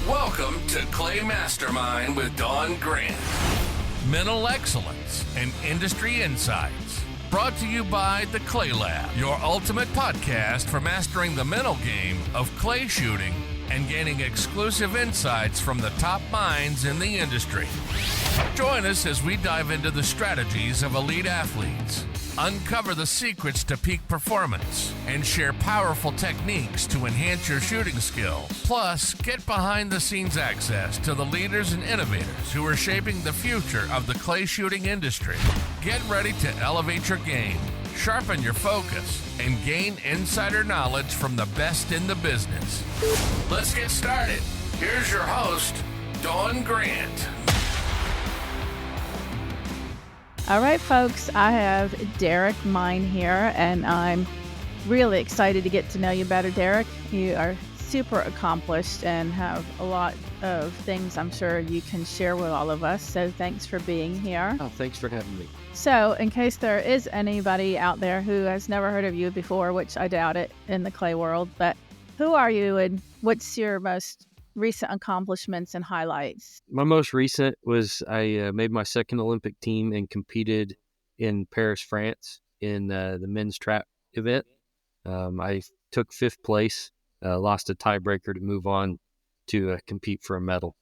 Welcome to Clay Mastermind with Dawn Grant. Mental excellence and industry insights. Brought to you by the Clay Lab, your ultimate podcast for mastering the mental game of clay shooting and gaining exclusive insights from the top minds in the industry. Join us as we dive into the strategies of elite athletes, uncover the secrets to peak performance, and share powerful techniques to enhance your shooting skills. Plus, get behind-the-scenes access to the leaders and innovators who are shaping the future of the clay shooting industry. Get ready to elevate your game, sharpen your focus, and gain insider knowledge from the best in the business. Let's get started. Here's your host, Dawn Grant. All right, folks, I have Derrick Mein here, and I'm really excited to get to know you better, Derrick. You are super accomplished and have a lot of things I'm sure you can share with all of us, so thanks for being here. Oh, thanks for having me. So, in case there is anybody out there who has never heard of you before, which I doubt it in the clay world, but who are you and what's your most recent accomplishments and highlights? My most recent was I made my second Olympic team and competed in Paris, France in the men's trap event. I took fifth place, lost a tiebreaker to move on to compete for a medal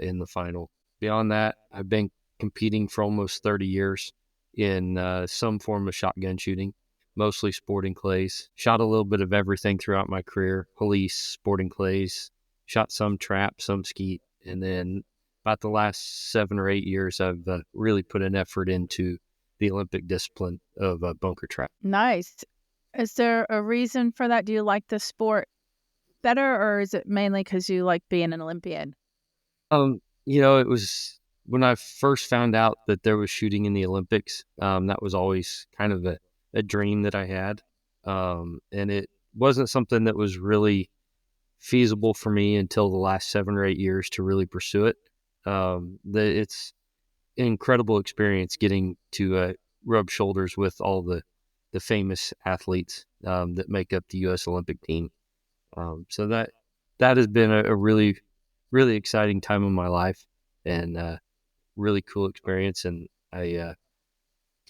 in the final. Beyond that, I've been competing for almost 30 years in some form of shotgun shooting, mostly sporting clays. Shot a little bit of everything throughout my career, police, sporting clays, shot some trap, some skeet, and then about the last 7 or 8 years, I've really put an effort into the Olympic discipline of bunker trap. Nice. Is there a reason for that? Do you like the sport better, or is it mainly because you like being an Olympian? It was when I first found out that there was shooting in the Olympics. That was always kind of a dream that I had, and it wasn't something that was really feasible for me until the last 7 or 8 years to really pursue it. It's an incredible experience getting to rub shoulders with all the famous athletes that make up the U.S. Olympic team. So that has been a really, really exciting time in my life and really cool experience. And I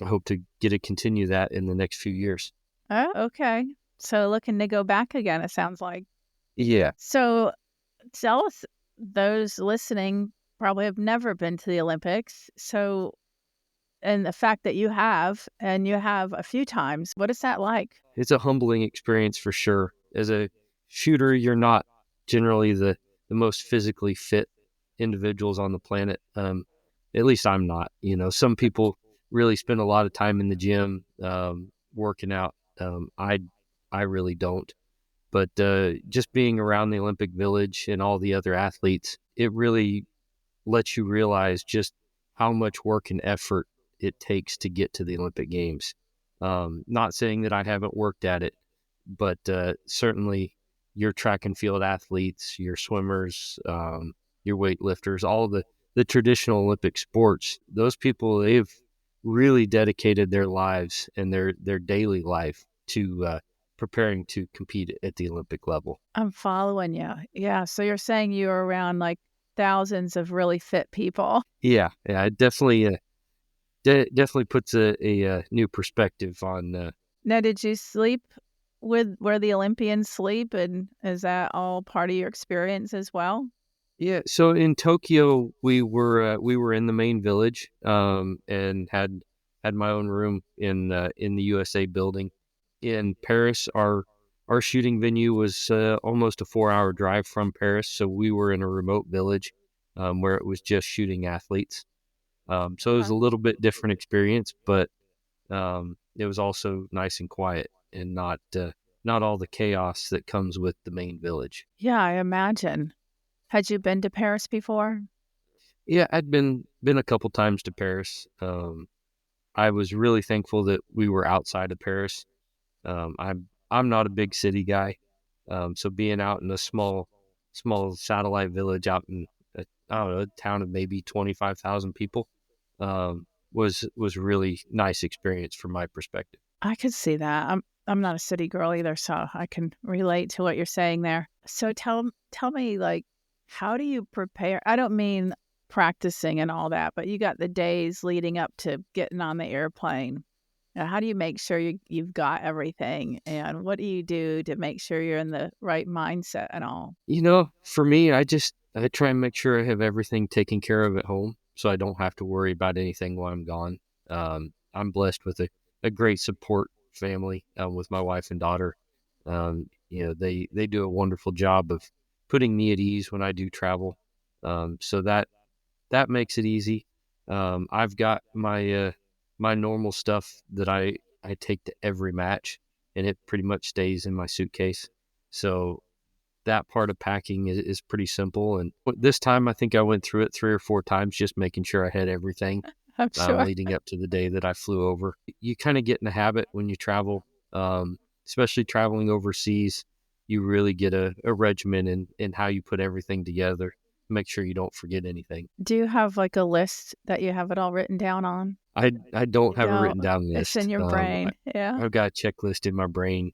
hope to get to continue that in the next few years. Oh, okay. So looking to go back again, it sounds like. Yeah. So tell us, those listening probably have never been to the Olympics. So, and the fact that you have, and you have a few times, what is that like? It's a humbling experience for sure. As a shooter, you're not generally the most physically fit individuals on the planet. At least I'm not. Some people really spend a lot of time in the gym working out. I really don't. But just being around the Olympic Village and all the other athletes, it really lets you realize just how much work and effort it takes to get to the Olympic Games. Not saying that I haven't worked at it, but certainly your track and field athletes, your swimmers, your weightlifters, all the traditional Olympic sports, those people, they've really dedicated their lives and their daily life to preparing to compete at the Olympic level. I'm following you. Yeah. So you're saying you were around like thousands of really fit people. Yeah. It definitely puts a new perspective on. Now, did you sleep with where the Olympians sleep, and is that all part of your experience as well? Yeah. So in Tokyo, we were in the main village and had my own room in the USA building. In Paris, our shooting venue was almost a 4-hour drive from Paris, so we were in a remote village where it was just shooting athletes. So it was a little bit different experience, but it was also nice and quiet and not all the chaos that comes with the main village. Yeah, I imagine. Had you been to Paris before? Yeah, I'd been a couple times to Paris. I was really thankful that we were outside of Paris. I'm not a big city guy, so being out in a small satellite village out in I don't know, a town of maybe 25,000 people was a really nice experience from my perspective. I could see that. I'm not a city girl either, so I can relate to what you're saying there. So tell me, like, how do you prepare? I don't mean practicing and all that, but you got the days leading up to getting on the airplane. How do you make sure you've got everything? And what do you do to make sure you're in the right mindset and all? For me, I try and make sure I have everything taken care of at home, so I don't have to worry about anything while I'm gone. I'm blessed with a great support family with my wife and daughter. They do a wonderful job of putting me at ease when I do travel. So that makes it easy. I've got my normal stuff that I take to every match, and it pretty much stays in my suitcase. So that part of packing is pretty simple. And this time, I think I went through it 3 or 4 times, just making sure I had everything I'm sure. leading up to the day that I flew over. You kind of get in the habit when you travel, especially traveling overseas. You really get a regimen in how you put everything together. Make sure you don't forget anything. Do you have like a list that you have it all written down on? I don't You have a don't. written down It's in list. your brain. Yeah. I've got a checklist in my brain,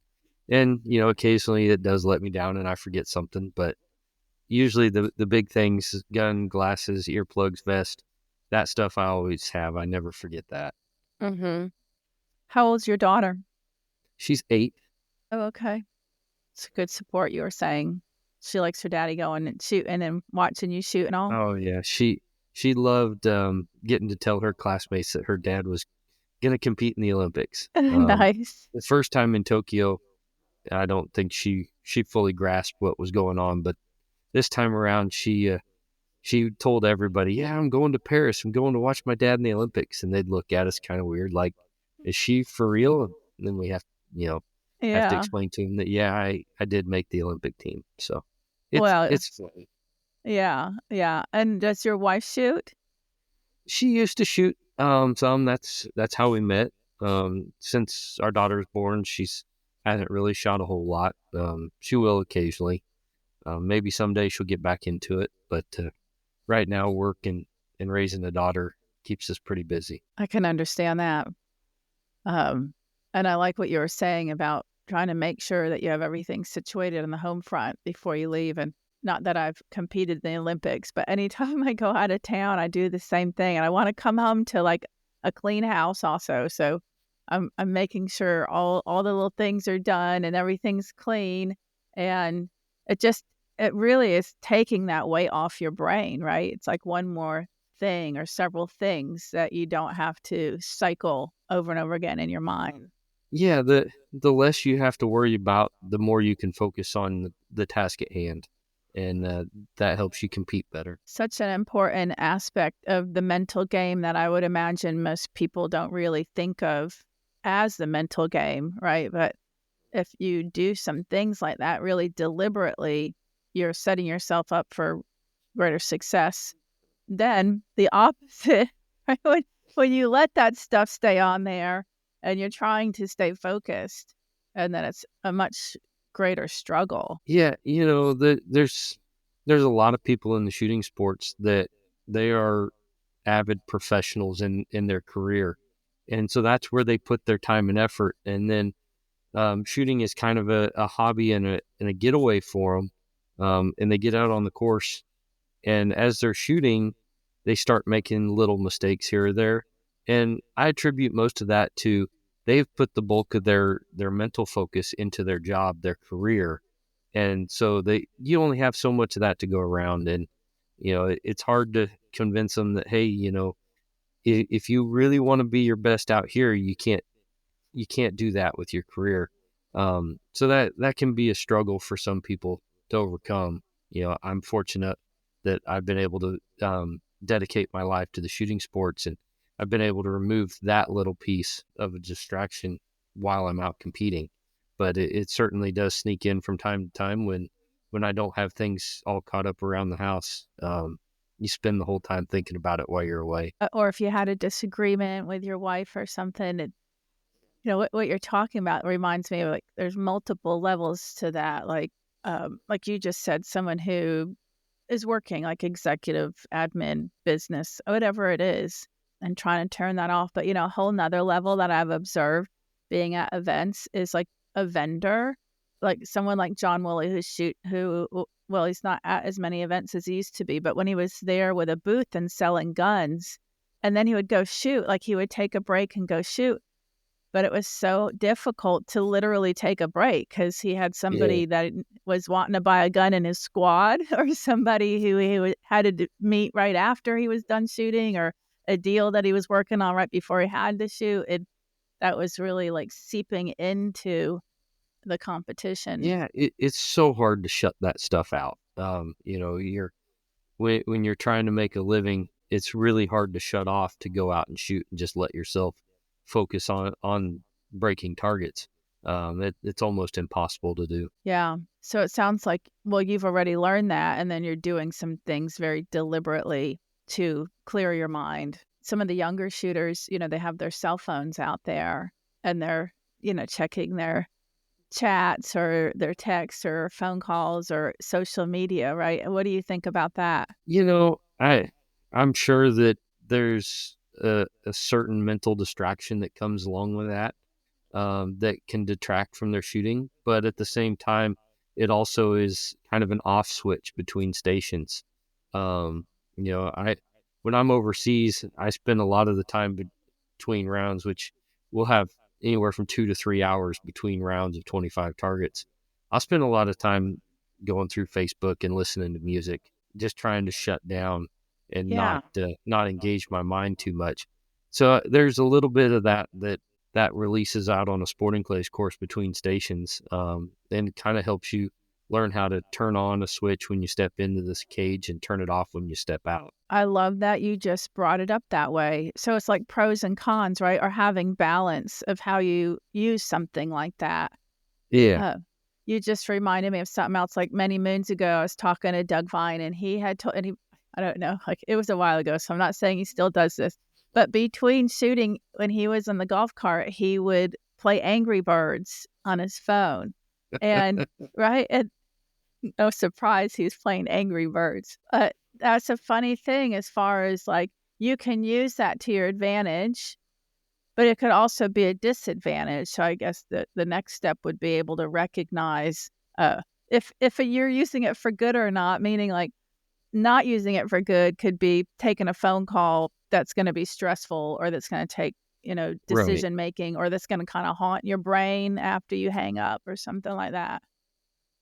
and occasionally it does let me down and I forget something. But usually the big things: gun, glasses, earplugs, vest, that stuff I always have. I never forget that. Mm-hmm. How old's your daughter? She's 8. Oh, okay. It's a good support, you were saying. She likes her daddy going and shooting and watching you shoot and all. Oh yeah, she loved getting to tell her classmates that her dad was gonna compete in the Olympics. Nice. The first time in Tokyo, I don't think she fully grasped what was going on, but this time around, she told everybody, "Yeah, I'm going to Paris. I'm going to watch my dad in the Olympics." And they'd look at us kind of weird, like, "Is she for real?" And then we have to Yeah. explain to him that, yeah, I did make the Olympic team. So Well, it's fun. yeah, yeah. And does your wife shoot? She used to shoot some. That's how we met. Since our daughter was born, she's hasn't really shot a whole lot. She will occasionally. Maybe someday she'll get back into it, but right now work and raising a daughter keeps us pretty busy. I can understand that. Um, and I like what you were saying about trying to make sure that you have everything situated on the home front before you leave. And not that I've competed in the Olympics, but anytime I go out of town, I do the same thing. And I want to come home to like a clean house also. So I'm making sure all the little things are done and everything's clean. And it just it really is taking that weight off your brain, right? It's like one more thing or several things that you don't have to cycle over and over again in your mind. Yeah, the less you have to worry about, the more you can focus on the task at hand, and that helps you compete better. Such an important aspect of the mental game that I would imagine most people don't really think of as the mental game, right? But if you do some things like that really deliberately, you're setting yourself up for greater success. Then the opposite, right? When you let that stuff stay on there and you're trying to stay focused, and then it's a much greater struggle. Yeah, there's a lot of people in the shooting sports that they are avid professionals in their career, and so that's where they put their time and effort. And then shooting is kind of a hobby and a getaway for them, and they get out on the course, and as they're shooting, they start making little mistakes here or there. And I attribute most of that to they've put the bulk of their mental focus into their job, their career. And so you only have so much of that to go around. And, it's hard to convince them that, hey, if you really want to be your best out here, you can't do that with your career. So that can be a struggle for some people to overcome. I'm fortunate that I've been able to dedicate my life to the shooting sports, and I've been able to remove that little piece of a distraction while I'm out competing. But it certainly does sneak in from time to time when I don't have things all caught up around the house. You spend the whole time thinking about it while you're away. Or if you had a disagreement with your wife or something, what you're talking about reminds me of like there's multiple levels to that. Like you just said, someone who is working like executive admin business, whatever it is, and trying to turn that off. But a whole nother level that I've observed being at events is like a vendor, like someone like John Woolley well, he's not at as many events as he used to be, but when he was there with a booth and selling guns, and then he would go shoot, like he would take a break and go shoot. But it was so difficult to literally take a break because he had Yeah. somebody that was wanting to buy a gun in his squad, or somebody who had to meet right after he was done shooting, or a deal that he was working on right before he had to shoot. That was really like seeping into the competition. Yeah, it's so hard to shut that stuff out. You're when you're trying to make a living, it's really hard to shut off to go out and shoot and just let yourself focus on breaking targets. It's almost impossible to do. Yeah. So it sounds like, well, you've already learned that, and then you're doing some things very deliberately to clear your mind. Some of the younger shooters, they have their cell phones out there, and they're, checking their chats or their texts or phone calls or social media, right? What do you think about that? I'm sure that there's a certain mental distraction that comes along with that, that can detract from their shooting. But at the same time, it also is kind of an off switch between stations. Um, I when I'm overseas, I spend a lot of the time between rounds, which we'll have anywhere from 2 to 3 hours between rounds of 25 targets. I'll spend a lot of time going through Facebook and listening to music, just trying to shut down and Yeah. not engage my mind too much. So there's a little bit of that releases out on a sporting clays course between stations, and kind of helps you learn how to turn on a switch when you step into this cage and turn it off when you step out. I love that you just brought it up that way. So it's like pros and cons, right? Or having balance of how you use something like that. Yeah, Uh, you just reminded me of something else. Like many moons ago, I was talking to Doug Vine, and he had told, and he, I don't know, like it was a while ago, so I'm not saying he still does this, but between shooting, when he was in the golf cart, he would play Angry Birds on his phone. And, right? And no surprise he's playing Angry Birds. But that's a funny thing as far as like you can use that to your advantage, but it could also be a disadvantage. So I guess the next step would be able to recognize if you're using it for good or not, meaning like not using it for good could be taking a phone call that's going to be stressful, or that's going to take, right. decision making, or that's going to kind of haunt your brain after you hang up or something like that.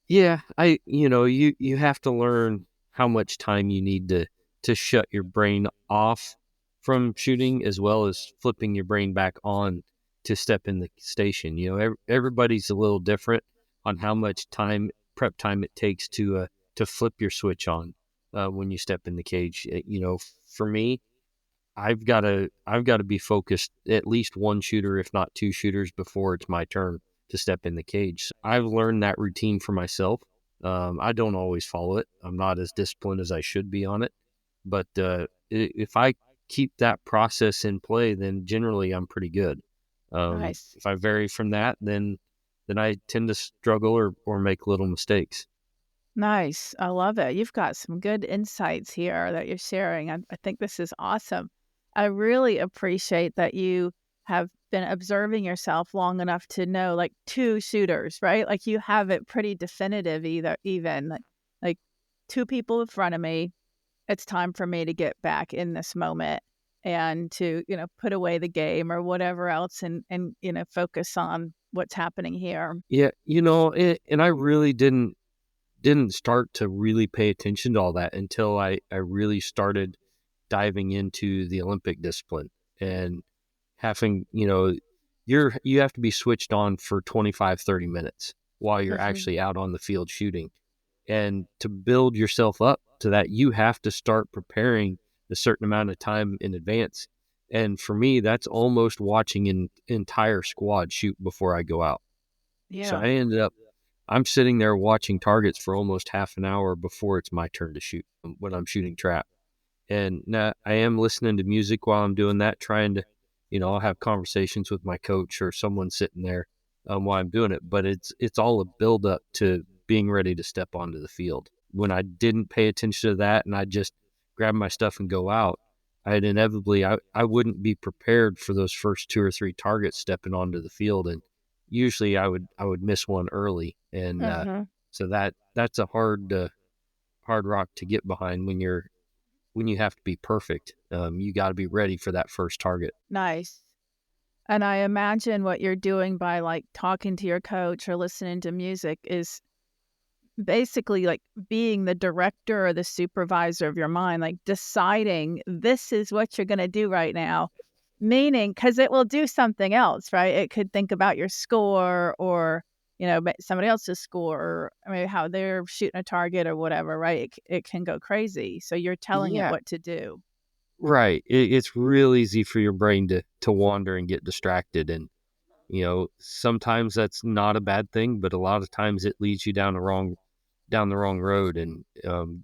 Yeah, you have to learn how much time you need to shut your brain off from shooting, as well as flipping your brain back on to step in the station. Everybody's a little different on how much prep time it takes to flip your switch on when you step in the cage. For me, I've got to be focused at least one shooter, if not two shooters, before it's my turn to step in the cage. So I've learned that routine for myself. I don't always follow it. I'm not as disciplined as I should be on it, but if I keep that process in play, then generally I'm pretty good. Nice. If I vary from that, then I tend to struggle or make little mistakes. Nice. I love it. You've got some good insights here that you're sharing. I think this is awesome. I really appreciate that you have been observing yourself long enough to know like two shooters, right? Like you have it pretty definitive even like two people in front of me. It's time for me to get back in this moment and to, put away the game or whatever else, and focus on what's happening here. Yeah, and I really didn't start to really pay attention to all that until I really started diving into the Olympic discipline and having, you have to be switched on for 25-30 minutes while you're Mhm. actually out on the field shooting. And to build yourself up to that, you have to start preparing a certain amount of time in advance. And for me, that's almost watching an entire squad shoot before I go out. So Yeah. I'm sitting there watching targets for almost half an hour before it's my turn to shoot when I'm shooting trap. And now I am listening to music while I'm doing that, trying to, I'll have conversations with my coach or someone sitting there while I'm doing it. But it's all a build up to being ready to step onto the field. When I didn't pay attention to that and I just grab my stuff and go out, I wouldn't be prepared for those first two or three targets stepping onto the field. And usually I would miss one early, and Mhm. so that's a hard rock to get behind when you have to be perfect. You got to be ready for that first target. Nice. And I imagine what you're doing by, like, talking to your coach or listening to music is basically, like, being the director or the supervisor of your mind, like, deciding this is what you're gonna do right now. Meaning, because it will do something else, right? It could think about your score or, somebody else's score or, I mean, how they're shooting a target or whatever, right? It can go crazy. So you're telling it Yeah, what to do. right. It's real easy for your brain to wander and get distracted, and sometimes that's not a bad thing, but a lot of times it leads you down the wrong road and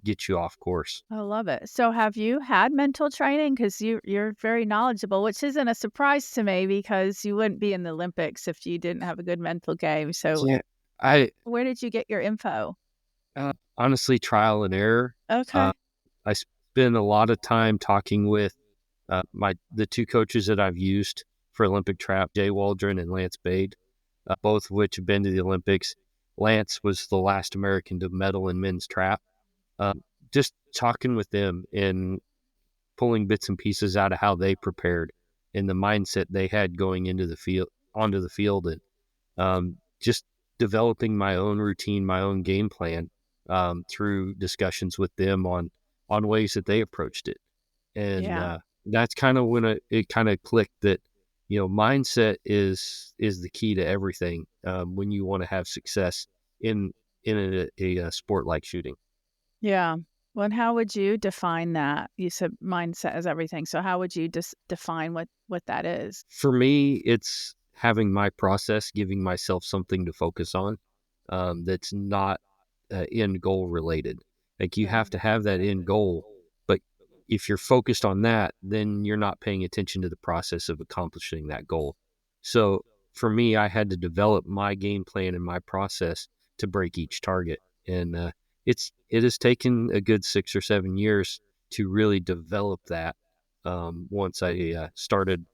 gets you off course. I love it. So have you had mental training? Because you're very knowledgeable, which isn't a surprise to me because you wouldn't be in the Olympics if you didn't have a good mental game. So Yeah, I where did you get your info? honestly, trial and error. Uh, Okay. I spend a lot of time talking with the two coaches that I've used for Olympic trap, Jay Waldron and Lance Bade, both of which have been to the Olympics. Lance was the last American to medal in men's trap. Just talking with them and pulling bits and pieces out of how they prepared and the mindset they had going into the field, onto the field, and just developing my own routine, my own game plan through discussions with them on ways that they approached it. And Yeah. that's kind of when it kind of clicked that mindset is the key to everything when you want to have success in a sport like shooting. Yeah. Well, and how would you define that? You said mindset is everything. So how would you define what that is? For me, it's having my process, giving myself something to focus on that's not end goal related. Like you have to have that end goal, but if you're focused on that, then you're not paying attention to the process of accomplishing that goal. So for me, I had to develop my game plan and my process to break each target, and it has taken a good 6 or 7 years to really develop that. Once I started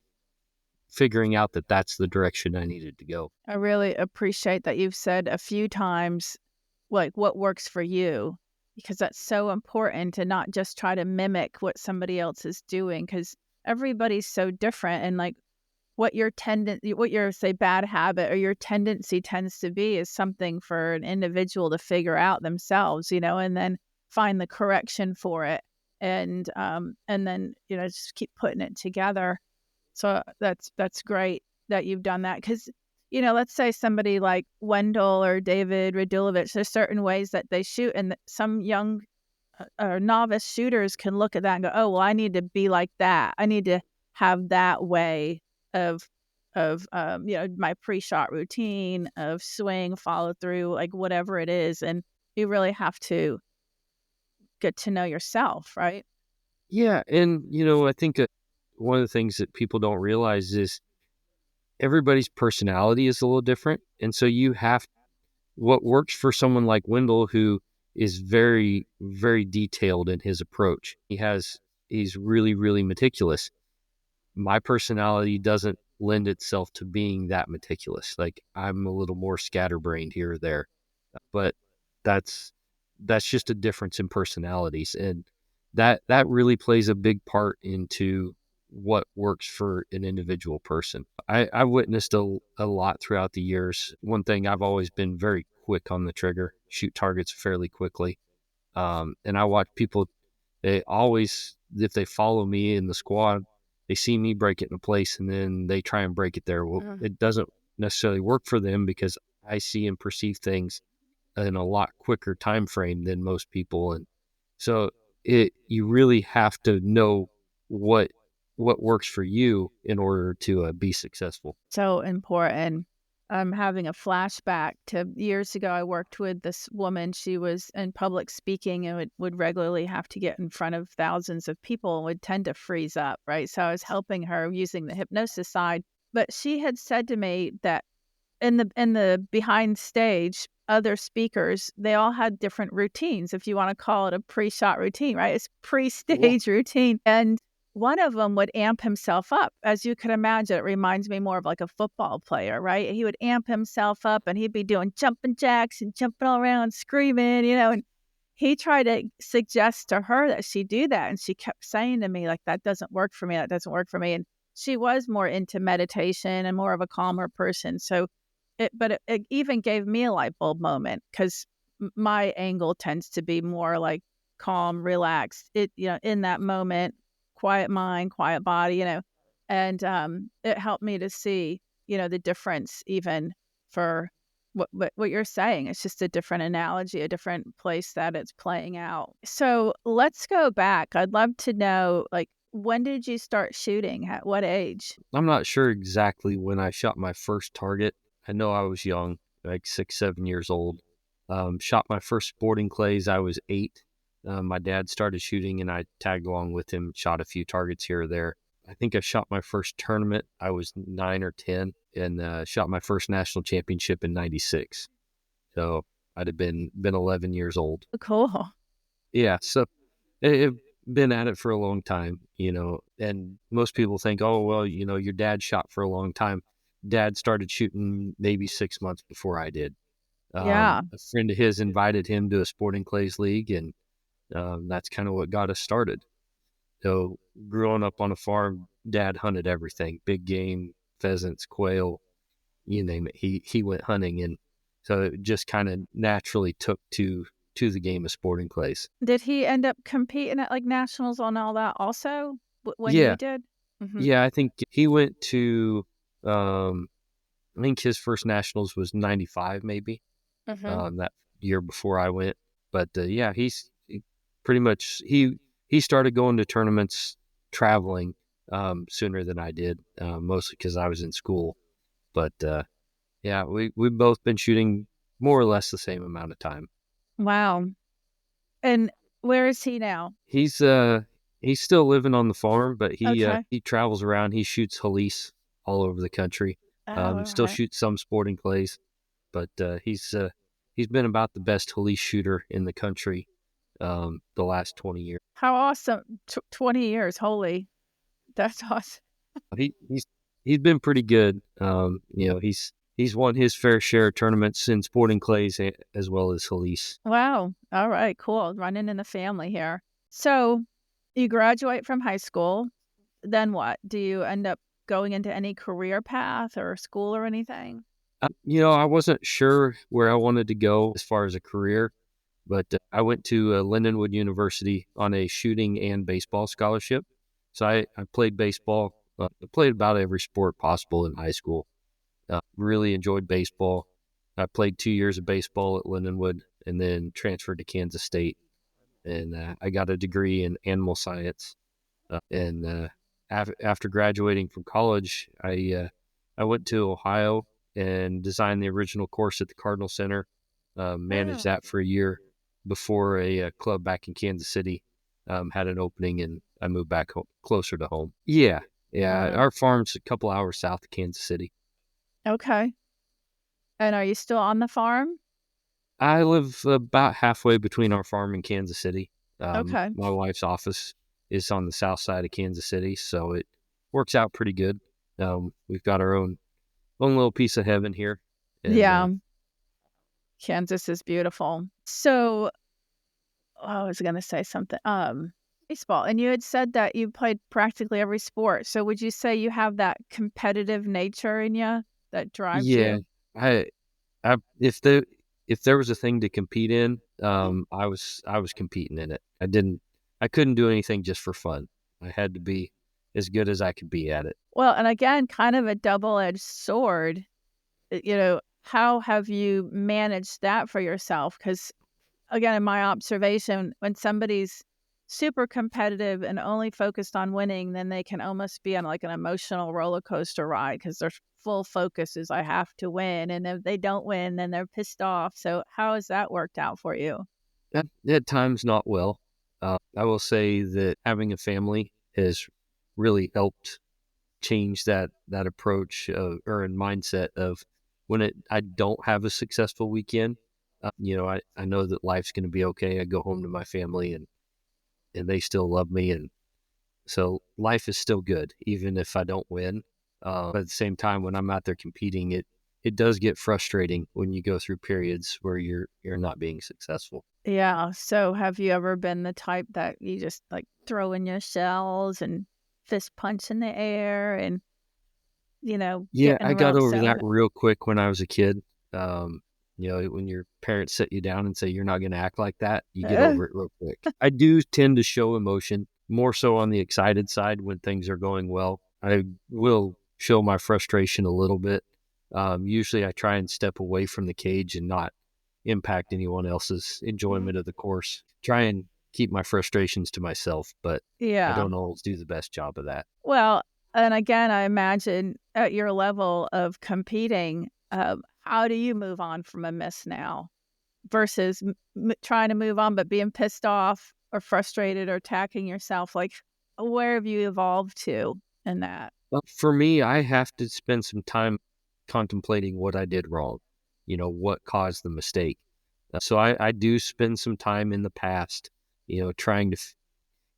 figuring out that that's the direction I needed to go. I really appreciate that you've said a few times, like, what works for you, because that's so important to not just try to mimic what somebody else is doing, because everybody's so different. And, like, what your, say, bad habit or your tendency tends to be is something for an individual to figure out themselves, and then find the correction for it. And then, just keep putting it together. So that's great that you've done that because, let's say somebody like Wendell or David Radulovich, there's certain ways that they shoot, and some young or novice shooters can look at that and go, "Oh, well, I need to be like that. I need to have that way of my pre-shot routine of swing, follow through, like whatever it is." And you really have to get to know yourself, right? Yeah, and I think one of the things that people don't realize is everybody's personality is a little different, and so you have what works for someone like Wendell, who is very, very detailed in his approach. He's really, really meticulous. My personality doesn't lend itself to being that meticulous. Like I'm a little more scatterbrained here or there, but that's just a difference in personalities, and that really plays a big part into what works for an individual person. I witnessed a lot throughout the years. One thing, I've always been very quick on the trigger, shoot targets fairly quickly, and I watch people. They always, if they follow me in the squad, they see me break it into place, and then they try and break it there. Well, it doesn't necessarily work for them because I see and perceive things in a lot quicker time frame than most people, and so you really have to know what works for you in order to be successful. So important. I'm having a flashback to years ago. I worked with this woman. She was in public speaking and would regularly have to get in front of thousands of people and would tend to freeze up, right? So I was helping her using the hypnosis side. But she had said to me that in the behind stage, other speakers, they all had different routines, if you want to call it a pre-shot routine, right? It's Yeah. pre-stage routine. And one of them would amp himself up. As you can imagine, it reminds me more of like a football player, right? He would amp himself up and he'd be doing jumping jacks and jumping all around, screaming, and he tried to suggest to her that she do that. And she kept saying to me, like, that doesn't work for me. That doesn't work for me. And she was more into meditation and more of a calmer person. So it even gave me a light bulb moment because my angle tends to be more like calm, relaxed, in that moment, quiet mind, quiet body, and it helped me to see, the difference even for what you're saying. It's just a different analogy, a different place that it's playing out. So let's go back. I'd love to know, like, when did you start shooting? At what age? I'm not sure exactly when I shot my first target. I know I was young, like 6, 7 years old. Shot my first sporting clays. I was 8. My dad started shooting and I tagged along with him, shot a few targets here or there. I think I shot my first tournament. I was 9 or 10 and shot my first national championship in 96. So I'd have been 11 years old. Cool. Yeah. So I've been at it for a long time, and most people think, oh, well, your dad shot for a long time. Dad started shooting maybe 6 months before I did. Yeah. A friend of his invited him to a sporting clays league, and that's kind of what got us started. So growing up on a farm, Dad hunted everything, big game, pheasants, quail, you name it. He went hunting, and so it just kind of naturally took to the game of sporting clays. Did he end up competing at like nationals on all that also when you Yeah, did? Mm-hmm. yeah. I think he went to. I think his first nationals was 95, maybe. Mm-hmm. That year before I went. But yeah, pretty much he started going to tournaments, traveling sooner than I did, mostly because I was in school. But yeah, we've both been shooting more or less the same amount of time. Wow. And where is he now? He's still living on the farm, but Okay. he travels around. He shoots Halise all over the country. Oh, all Still right. shoots some sporting clays, but he's been about the best Halise shooter in the country the last 20 years. How awesome. 20 years. Holy. That's awesome. He's been pretty good. He's won his fair share of tournaments in sporting clays as well as Halise. Wow. All right. Cool. Running in the family here. So you graduate from high school. Then what? Do you end up going into any career path or school or anything? I wasn't sure where I wanted to go as far as a career, but I went to Lindenwood University on a shooting and baseball scholarship. So I played baseball. I played about every sport possible in high school. Really enjoyed baseball. I played 2 years of baseball at Lindenwood and then transferred to Kansas State. And I got a degree in animal science. And after graduating from college, I went to Ohio and designed the original course at the Cardinal Center. Managed Oh. that for a year before a club back in Kansas City had an opening, and I moved back closer to home. Yeah, yeah. Wow. Our farm's a couple hours south of Kansas City. Okay. And are you still on the farm? I live about halfway between our farm and Kansas City. Okay. My wife's office is on the south side of Kansas City, so it works out pretty good. We've got our own little piece of heaven here. And, Yeah. Kansas is beautiful. So I was going to say something. Baseball. And you had said that you played practically every sport. So would you say you have that competitive nature in you that drives yeah, you? I, if there was a thing to compete in, I was competing in it. I couldn't do anything just for fun. I had to be as good as I could be at it. Well, and again, kind of a double-edged sword. How have you managed that for yourself? Because again, in my observation, when somebody's super competitive and only focused on winning, then they can almost be on like an emotional roller coaster ride because their full focus is I have to win. And if they don't win, then they're pissed off. So how has that worked out for you? At times, not well. I will say that having a family has really helped change that approach or in mindset of when I don't have a successful weekend. I know that life's going to be okay. I go home to my family and they still love me, and So life is still good, even if I don't win. But at the same time, when I'm out there competing, it does get frustrating when you go through periods where you're not being successful. Yeah. So have you ever been the type that you just like throw in your shells and fist punch in the air and, Yeah, getting I got real over upset with that it? real quick when I was a kid. Um, when your parents sit you down and say you're not going to act like that, you get over it real quick. I do tend to show emotion more so on the excited side when things are going well. I will show my frustration a little bit. Usually I try and step away from the cage and not impact anyone else's enjoyment of the course. Try and keep my frustrations to myself, but I Yeah. don't always do the best job of that. Well, and again, I imagine at your level of competing, how do you move on from a miss now versus trying to move on but being pissed off or frustrated or attacking yourself? Like, where have you evolved to in that? Well, for me, I have to spend some time contemplating what I did wrong, what caused the mistake. So I do spend some time in the past, trying to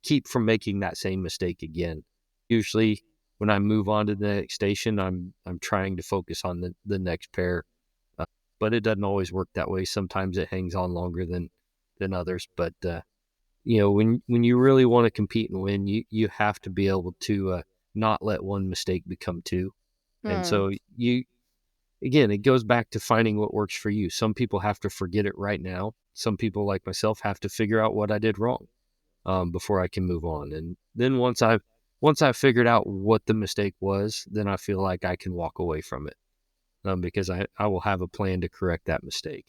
keep from making that same mistake again. Usually when I move on to the next station, I'm trying to focus on the next pair. But it doesn't always work that way. Sometimes it hangs on longer than others. But when you really want to compete and win, you have to be able to not let one mistake become two. And Mm. so again, it goes back to finding what works for you. Some people have to forget it right now. Some people like myself have to figure out what I did wrong before I can move on. And then once I've figured out what the mistake was, then I feel like I can walk away from it because I will have a plan to correct that mistake.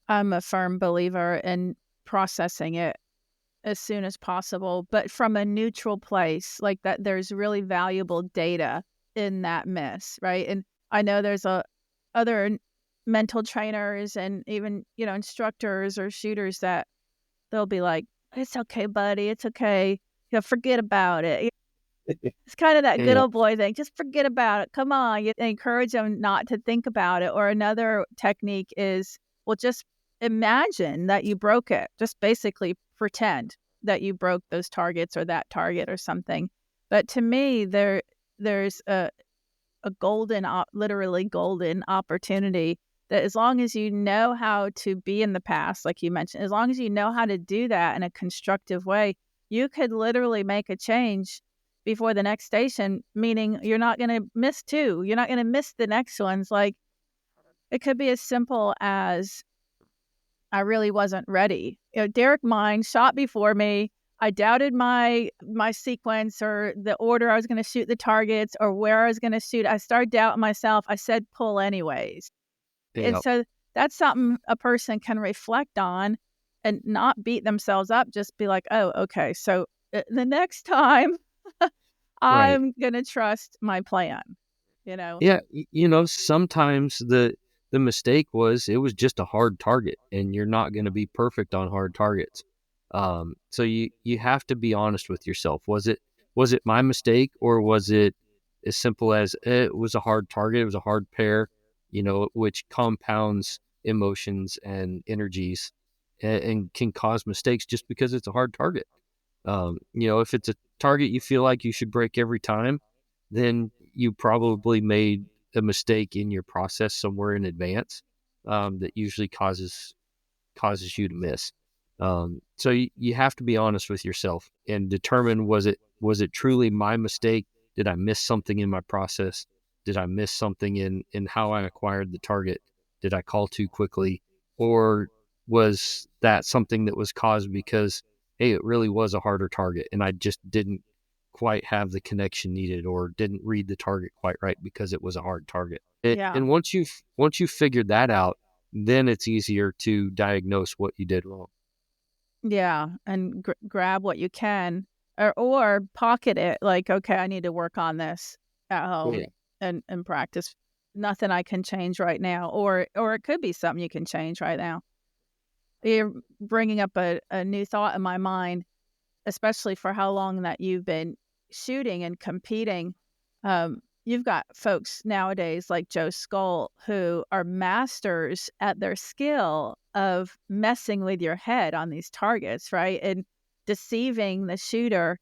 I'm a firm believer in processing it as soon as possible, but from a neutral place, like that there's really valuable data in that miss, right? And I know there's a other mental trainers and even, instructors or shooters that they'll be like, "It's okay, buddy. It's okay. Forget about it." It's kind of that good Yeah, old boy thing. Just forget about it. Come on. You encourage them not to think about it. Or another technique is, well, just imagine that you broke it. Just basically pretend that you broke those targets or that target or something. But to me, there's a golden, literally golden opportunity that as long as you know how to be in the past, like you mentioned, as long as you know how to do that in a constructive way, you could literally make a change before the next station, meaning you're not going to miss two. You're not going to miss the next ones. Like it could be as simple as I really wasn't ready. Derrick Mein shot before me. I doubted my sequence or the order I was going to shoot the targets or where I was going to shoot. I started doubting myself. I said pull anyways. And yeah, so that's something a person can reflect on and not beat themselves up. Just be like, oh, okay. So the next time right. I'm going to trust my plan, you know? Yeah, sometimes the mistake was it was just a hard target, and you're not going to be perfect on hard targets. So you have to be honest with yourself. Was it my mistake, or was it as simple as it was a hard target? It was a hard pair, which compounds emotions and energies, and can cause mistakes just because it's a hard target. If it's a target you feel like you should break every time, then you probably made a mistake in your process somewhere in advance that usually causes you to miss. So you have to be honest with yourself and determine was it truly my mistake? Did I miss something in my process? Did I miss something in how I acquired the target? Did I call too quickly? Or was that something that was caused because, hey, it really was a harder target and I just didn't quite have the connection needed or didn't read the target quite right because it was a hard target. Yeah. And once you've figured that out, then it's easier to diagnose what you did wrong. Yeah, and grab what you can or pocket it like, "Okay, I need to work on this at home Yeah. and practice. Nothing I can change right now," or it could be something you can change right now. You're bringing up a new thought in my mind, especially for how long that you've been shooting and competing. You've got folks nowadays like Joe Skull who are masters at their skill of messing with your head on these targets, right? And deceiving the shooter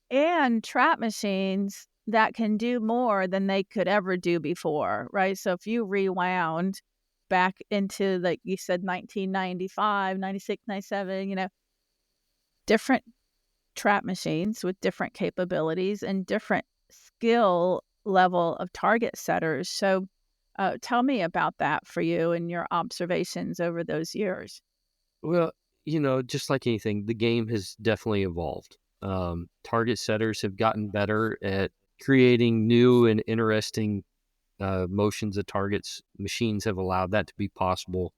and trap machines that can do more than they could ever do before, right? So if you rewound back into, like you said, 1995, 96, 97, different trap machines with different capabilities and different skill level of target setters. So tell me about that for you and your observations over those years. Well, just like anything, the game has definitely evolved. Target setters have gotten better at creating new and interesting motions of targets. Machines have allowed that to be possible.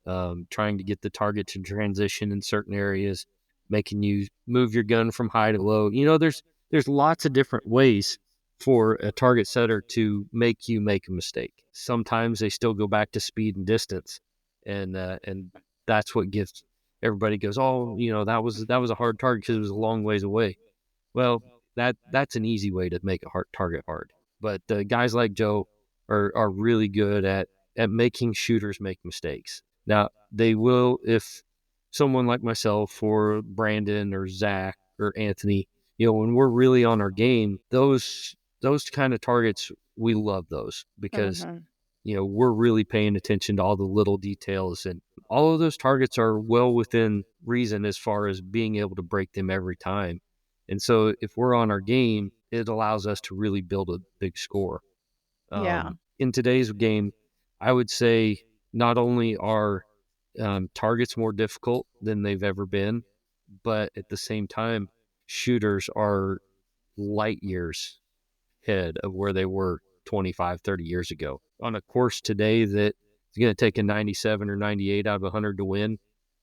Trying to get the target to transition in certain areas, making you move your gun from high to low. There's lots of different ways for a target setter to make you make a mistake. Sometimes they still go back to speed and distance, and that's what gives everybody goes, oh, that was a hard target because it was a long ways away. Well, that's an easy way to make a hard target hard. But guys like Joe are really good at making shooters make mistakes. Now, they will, if someone like myself or Brandon or Zach or Anthony, when we're really on our game, those kind of targets, we love those because Mhm. we're really paying attention to all the little details, and all of those targets are well within reason as far as being able to break them every time. And so if we're on our game, it allows us to really build a big score. Yeah. In today's game, I would say not only are targets more difficult than they've ever been, but at the same time, shooters are light years ahead of where they were 25, 30 years ago. On a course today that is going to take a 97 or 98 out of 100 to win,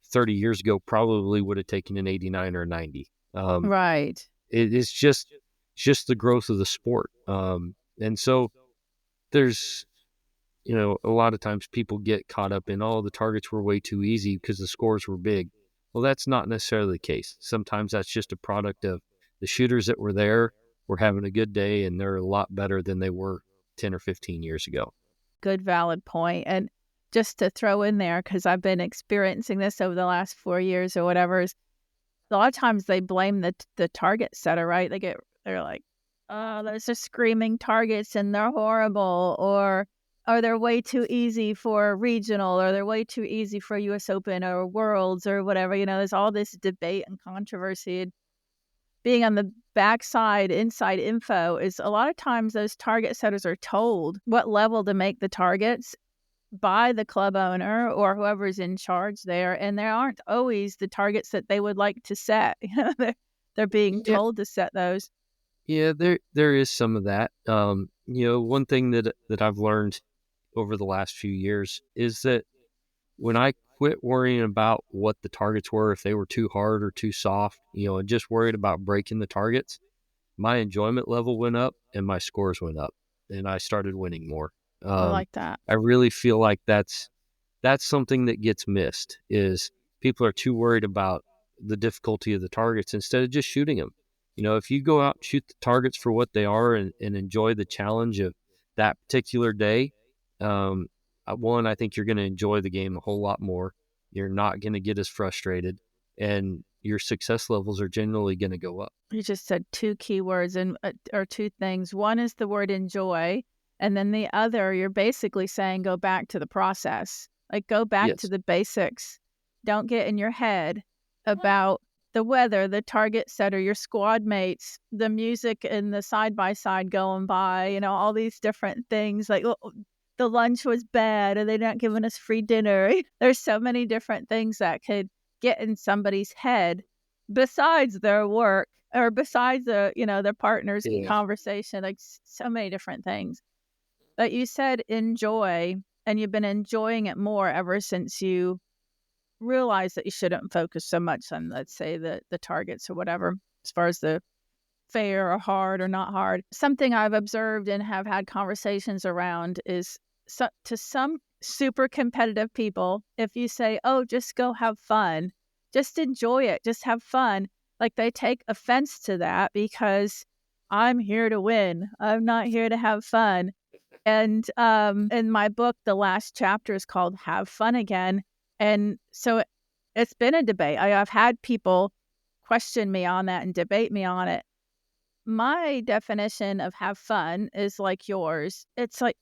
30 years ago probably would have taken an 89 or a 90. Right. It's just the growth of the sport. And so there's, a lot of times people get caught up in, the targets were way too easy because the scores were big. Well, that's not necessarily the case. Sometimes that's just a product of the shooters that were there were having a good day, and they're a lot better than they were 10 or 15 years ago. Good, valid point. And just to throw in there, because I've been experiencing this over the last 4 years or whatever, is a lot of times they blame the target setter, right? They're like, oh, those are screaming targets and they're horrible, or they're way too easy for regional, or they're way too easy for US Open or Worlds or whatever. There's all this debate and controversy. And being on the backside, inside info is a lot of times those target setters are told what level to make the targets by the club owner or whoever's in charge there, and there aren't always the targets that they would like to set. They're being Yeah, told to set those. yeah, there is some of that. One thing that I've learned over the last few years is that when I quit worrying about what the targets were, if they were too hard or too soft, and just worried about breaking the targets, my enjoyment level went up and my scores went up, and I started winning more. I Um, like that. I really feel like that's something that gets missed, is people are too worried about the difficulty of the targets instead of just shooting them. If you go out and shoot the targets for what they are, and enjoy the challenge of that particular day, um, I think you're going to enjoy the game a whole lot more. You're not going to get as frustrated, and your success levels are generally going to go up. You just said two key words and or two things. One is the word enjoy, and then the other, you're basically saying go back to the process. Like go back to Yes. the basics. Don't get in your head about the weather, the target setter, your squad mates, the music and the side by side going by, all these different things. Like, oh, the lunch was bad, or they're not giving us free dinner. There's so many different things that could get in somebody's head besides their work, or besides their partner's Yeah. conversation. Like so many different things. But you said enjoy, and you've been enjoying it more ever since you realize that you shouldn't focus so much on, let's say, the targets or whatever, as far as the fair or hard or not hard. Something I've observed and have had conversations around is, to some super competitive people, if you say, oh, just go have fun, just enjoy it, just have fun, like they take offense to that because I'm here to win. I'm not here to have fun. And in my book, the last chapter is called Have Fun Again. And so it's been a debate. I've had people question me on that and debate me on it. my definition of have fun is like yours. It's like,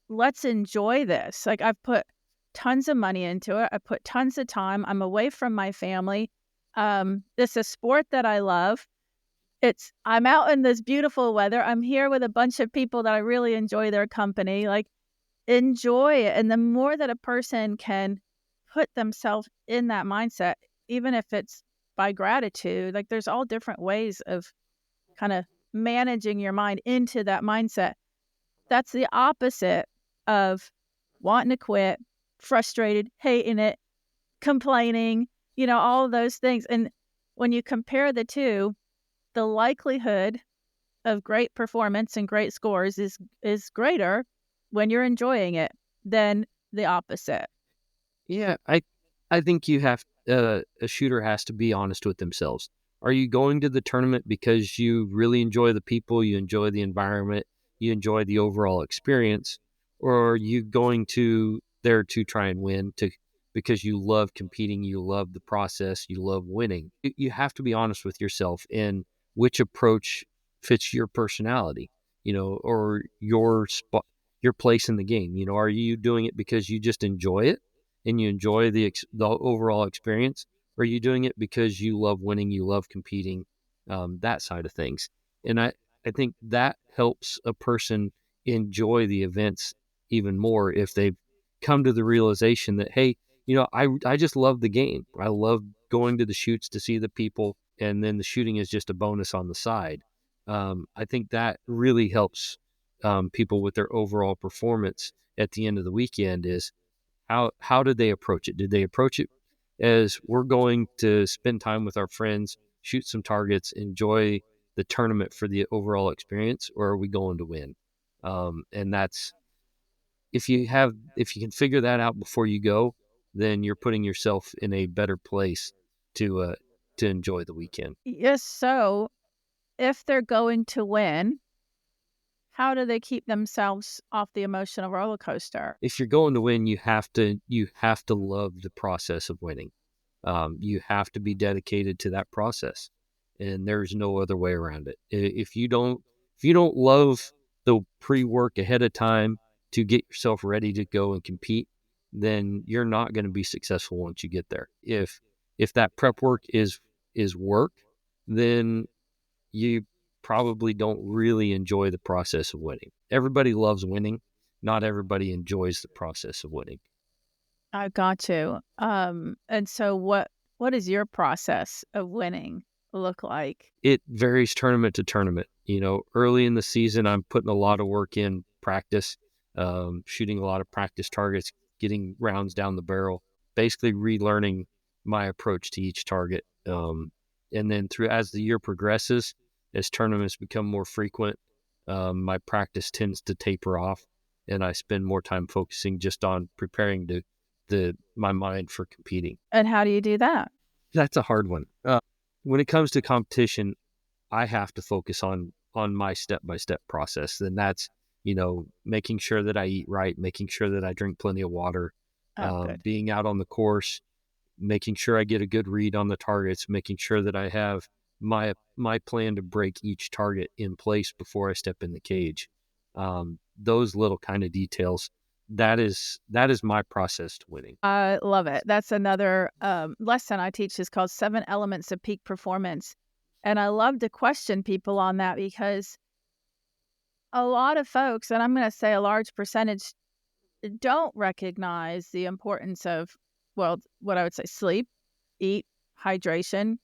let's enjoy this. Like, I've put tons of money into it. I put tons of time. I'm away from my family. It's a sport that I love. I'm out in this beautiful weather. I'm here with a bunch of people that I really enjoy their company. Like, enjoy it. And the more that a person can put themselves in that mindset, even if it's by gratitude, like there's all different ways of kind of managing your mind into that mindset. That's the opposite of wanting to quit, frustrated, hating it, complaining, all of those things. And when you compare the two, the likelihood of great performance and great scores is greater when you're enjoying it than the opposite. Yeah, I think a shooter has to be honest with themselves. Are you going to the tournament because you really enjoy the people, you enjoy the environment, you enjoy the overall experience, or are you going there to try and win because you love competing, you love the process, you love winning? You have to be honest with yourself in which approach fits your personality, or your spot, your place in the game. Are you doing it because you just enjoy it and you enjoy the overall experience? Or are you doing it because you love winning, you love competing, that side of things? And I think that helps a person enjoy the events even more if they've come to the realization that, hey, I just love the game. I love going to the shoots to see the people, and then the shooting is just a bonus on the side. I think that really helps people with their overall performance at the end of the weekend. Is how did they approach it? Did they approach it as we're going to spend time with our friends, shoot some targets, enjoy the tournament for the overall experience, or are we going to win? And that's if you can figure that out before you go, then you're putting yourself in a better place to enjoy the weekend. Yes. So if they're going to win, how do they keep themselves off the emotional roller coaster? If you're going to win, you have to love the process of winning. You have to be dedicated to that process, and there's no other way around it. If you don't love the pre-work ahead of time to get yourself ready to go and compete, then you're not going to be successful once you get there. If that prep work is work, then you probably don't really enjoy the process of winning. Everybody loves winning. Not everybody enjoys the process of winning. I got you. And so what is your process of winning look like? It varies tournament to tournament. Early in the season, I'm putting a lot of work in practice, shooting a lot of practice targets, getting rounds down the barrel, basically relearning my approach to each target. And then as the year progresses, as tournaments become more frequent, my practice tends to taper off, and I spend more time focusing just on preparing my mind for competing. And how do you do that? That's a hard one. When it comes to competition, I have to focus on my step-by-step process. And that's, making sure that I eat right, making sure that I drink plenty of water, Oh, good. being out on the course, making sure I get a good read on the targets, making sure that I have my plan to break each target in place before I step in the cage. Those little kind of details, that is my process to winning. I love it. That's another lesson I teach is called 7 Elements of Peak Performance. And I love to question people on that because a lot of folks, and I'm going to say a large percentage, don't recognize the importance of, well, what I would say sleep, eat, hydration.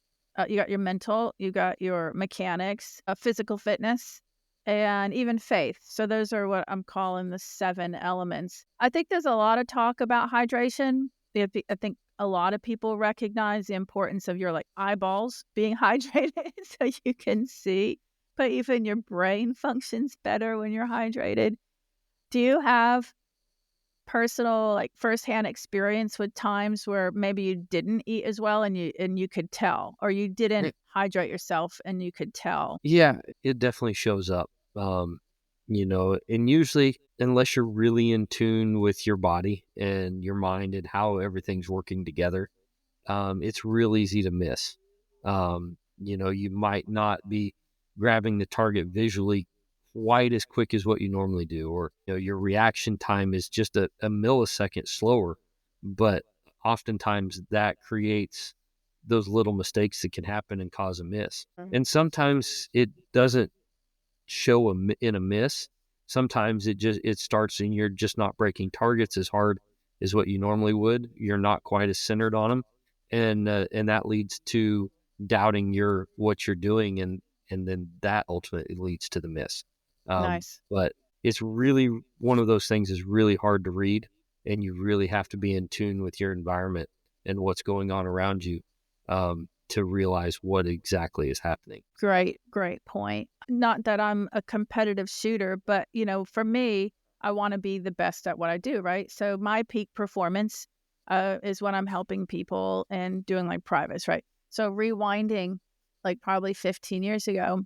You got your mental, you got your mechanics, physical fitness, and even faith. So those are what I'm calling the 7 elements. I think there's a lot of talk about hydration. I think a lot of people recognize the importance of your eyeballs being hydrated so you can see, but even your brain functions better when you're hydrated. Do you have personal firsthand experience with times where maybe you didn't eat as well and you could tell, or you didn't hydrate yourself and you could tell? Yeah, it definitely shows up. And usually, unless you're really in tune with your body and your mind and how everything's working together, it's real easy to miss. You might not be grabbing the target visually quite as quick as what you normally do, or your reaction time is just a millisecond slower, but oftentimes that creates those little mistakes that can happen and cause a miss. And sometimes it doesn't show in a miss. Sometimes it starts and you're just not breaking targets as hard as what you normally would. You're not quite as centered on them, and that leads to doubting what you're doing, and then that ultimately leads to the miss. Nice. But it's really one of those things is really hard to read, and you really have to be in tune with your environment and what's going on around you to realize what exactly is happening. Great point. Not that I'm a competitive shooter, but for me, I want to be the best at what I do, right? So my peak performance is when I'm helping people and doing like privates, right? So rewinding like probably 15 years ago,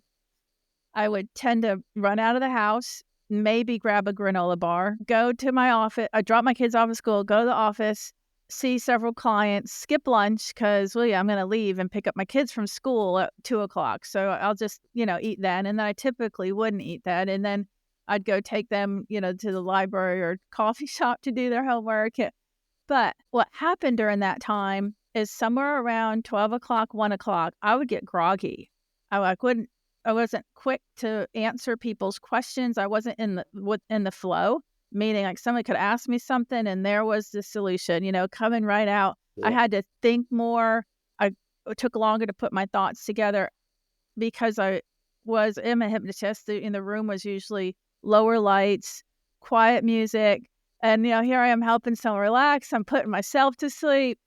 I would tend to run out of the house, maybe grab a granola bar, go to my office. I drop my kids off at school, go to the office, see several clients, skip lunch because, well, yeah, I'm going to leave and pick up my kids from school at 2:00. So I'll just, eat then. And then I typically wouldn't eat that. And then I'd go take them, to the library or coffee shop to do their homework. But what happened during that time is somewhere around 12:00, 1:00, I would get groggy. I wasn't quick to answer people's questions. I wasn't in the flow, meaning like somebody could ask me something and there was the solution, coming right out. I had to think more. It took longer to put my thoughts together because I am a hypnotist. In the room was usually lower lights, quiet music, and here I am helping someone relax. I'm putting myself to sleep,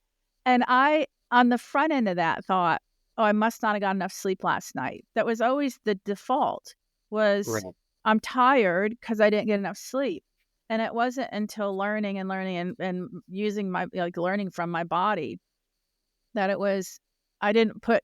and I on the front end of that thought, oh, I must not have got enough sleep last night. That was always the default, was I'm tired because I didn't get enough sleep. And it wasn't until learning and using my, learning from my body that it was, I didn't put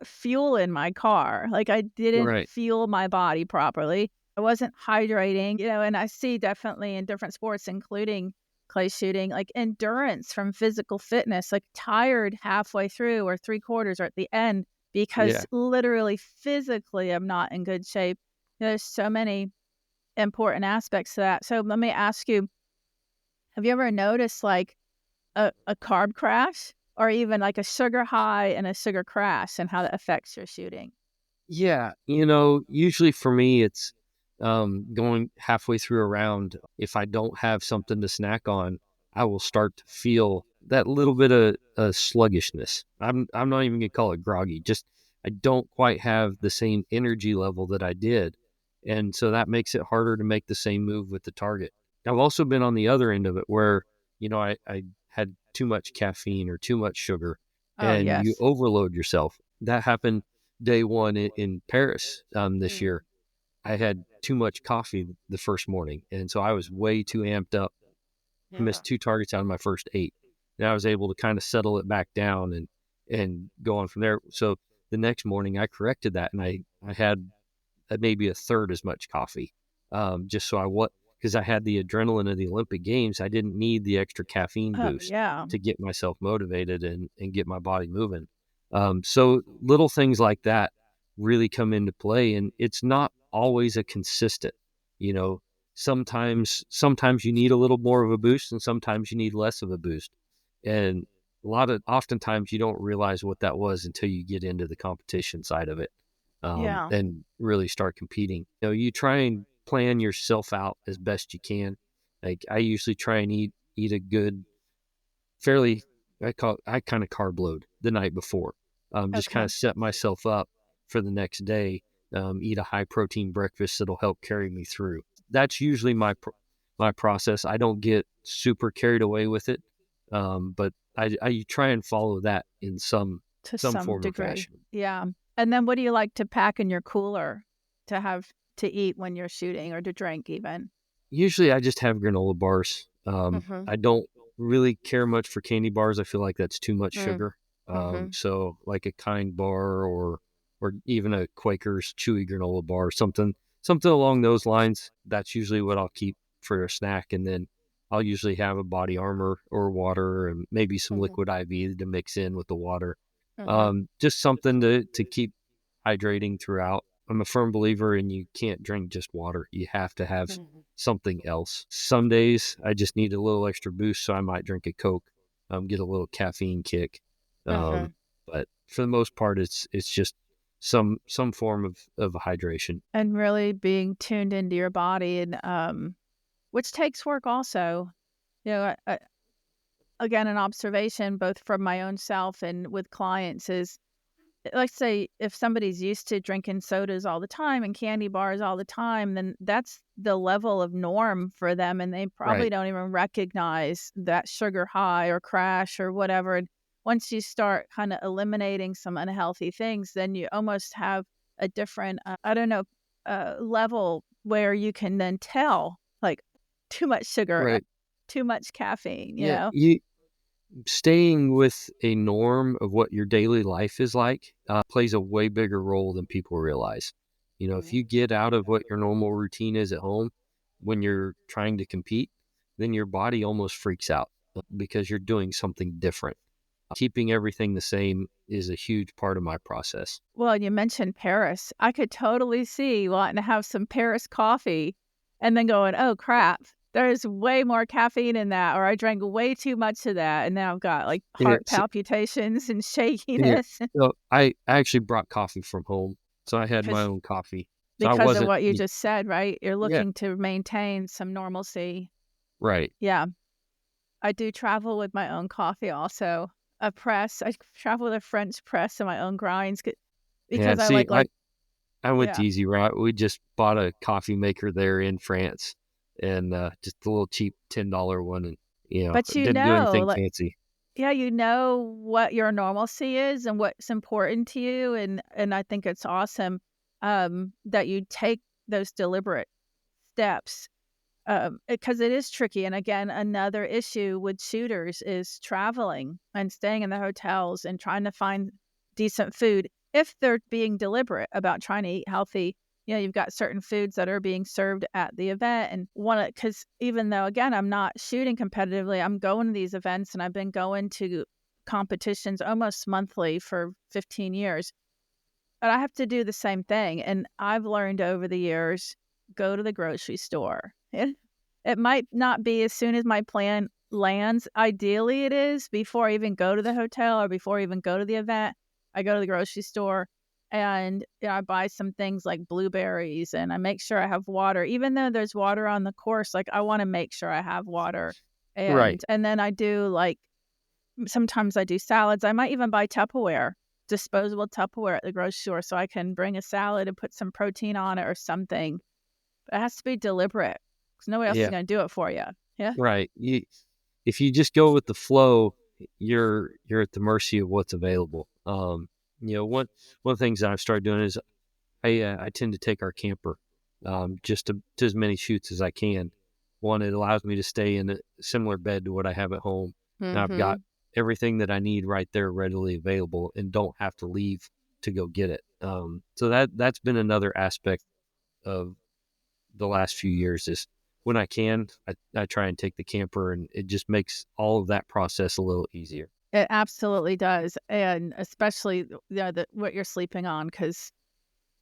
fuel in my car. Like I didn't fuel my body properly. I wasn't hydrating, and I see definitely in different sports, including clay shooting, like endurance from physical fitness, like tired halfway through or 3/4 or at the end because literally physically I'm not in good shape. There's so many important aspects to that. So let me ask you, have you ever noticed like a carb crash or even like a sugar high and a sugar crash and how that affects your shooting? Yeah, usually for me, it's going halfway through a round. If I don't have something to snack on, I will start to feel that little bit of sluggishness. I'm not even gonna call it groggy. Just I don't quite have the same energy level that I did, and so that makes it harder to make the same move with the target. I've also been on the other end of it where I had too much caffeine or too much sugar, Oh, and you yes. overload yourself. That happened day one in Paris this year. I had too much coffee the first morning, and so I was way too amped up. I Yeah. missed 2 targets out of my first 8, and I was able to kind of settle it back down and go on from there. So the next morning, I corrected that, and I had maybe a third as much coffee, just so because I had the adrenaline of the Olympic Games. I didn't need the extra caffeine Oh, boost yeah. to get myself motivated and get my body moving. So little things like that really come into play, and it's not always a consistent, you know, sometimes you need a little more of a boost and sometimes you need less of a boost. And oftentimes you don't realize what that was until you get into the competition side of it, Yeah. and really start competing. You try and plan yourself out as best you can. Like I usually try and eat a good, fairly, I kind of carb load the night before. Just kind Okay. of set myself up for the next day. Eat a high protein breakfast that'll help carry me through. That's usually my process. I don't get super carried away with it, but I try and follow that in To some some form or degree. fashion. Yeah. And then what do you like to pack in your cooler to have to eat when you're shooting or to drink even? Usually I just have granola bars. Mm-hmm. I don't really care much for candy bars. I feel like that's too much sugar. Mm-hmm. So like a Kind bar or even a Quaker's chewy granola bar, something along those lines. That's usually what I'll keep for a snack. And then I'll usually have a body armor or water and maybe some Mm-hmm. liquid IV to mix in with the water. Mm-hmm. Just something to keep hydrating throughout. I'm a firm believer in you can't drink just water. You have to have something else. Some days I just need a little extra boost, so I might drink a Coke, get a little caffeine kick. But for the most part, it's just some form of hydration. And really being tuned into your body, and which takes work also. You know, again, an observation both from my own self and with clients is, like, say, if somebody's used to drinking sodas all the time and candy bars all the time, then that's the level of norm for them, and they probably Right. don't even recognize that sugar high or crash or whatever. And once you start kind of eliminating some unhealthy things, then you almost have a different, level where you can then tell, like, too much sugar, Right. too much caffeine, you Yeah. know? Staying with a norm of what your daily life is like plays a way bigger role than people realize. If you get out of what your normal routine is at home when you're trying to compete, then your body almost freaks out because you're doing something different. Keeping everything the same is a huge part of my process. Well, you mentioned Paris. I could totally see wanting to have some Paris coffee and then going, "Oh, crap. There's way more caffeine in that," or "I drank way too much of that, and now I've got, like, Yeah, heart palpitations and yeah. shakiness." So I actually brought coffee from home, so I had my 'Cause own coffee. So I because of wasn't. what you just said, right? You're Yeah, looking to maintain some normalcy. right. Yeah. I do travel with my own coffee also. A press. I travel with a French press and my own grinds Yeah. because I See, I went yeah. the easy route. We just bought a coffee maker there in France, and just a little cheap $10 one, and But didn't do anything like, fancy. yeah, you know what your normalcy is and what's important to you, and I think it's awesome, that you take those deliberate steps, because it is tricky, and again, another issue with shooters is traveling and staying in the hotels and trying to find decent food if they're being deliberate about trying to eat healthy. You've got certain foods that are being served at the event, and because even though, again, I'm not shooting competitively, I'm going to these events, and I've been going to competitions almost monthly for 15 years. But I have to do the same thing, and I've learned over the years, go to the grocery store. It might not be as soon as my plan lands. Ideally, it is before I even go to the hotel or before I even go to the event. I go to the grocery store and I buy some things like blueberries, and I make sure I have water. Even though there's water on the course, like, I want to make sure I have water. Right. And then I do, like, sometimes I do salads. I might even buy Tupperware, disposable Tupperware at the grocery store so I can bring a salad and put some protein on it or something. But it has to be deliberate because nobody else is Yeah. going to do it for you. Yeah. Right. If you just go with the flow, you're at the mercy of what's available. One of the things that I've started doing is I tend to take our camper, just to as many shoots as I can. One, it allows me to stay in a similar bed to what I have at home. And I've got everything that I need right there readily available and don't have to leave to go get it. So that's been another aspect of the last few years is when I can, I try and take the camper, and it just makes all of that process a little easier. It absolutely does. And especially what you're sleeping on, because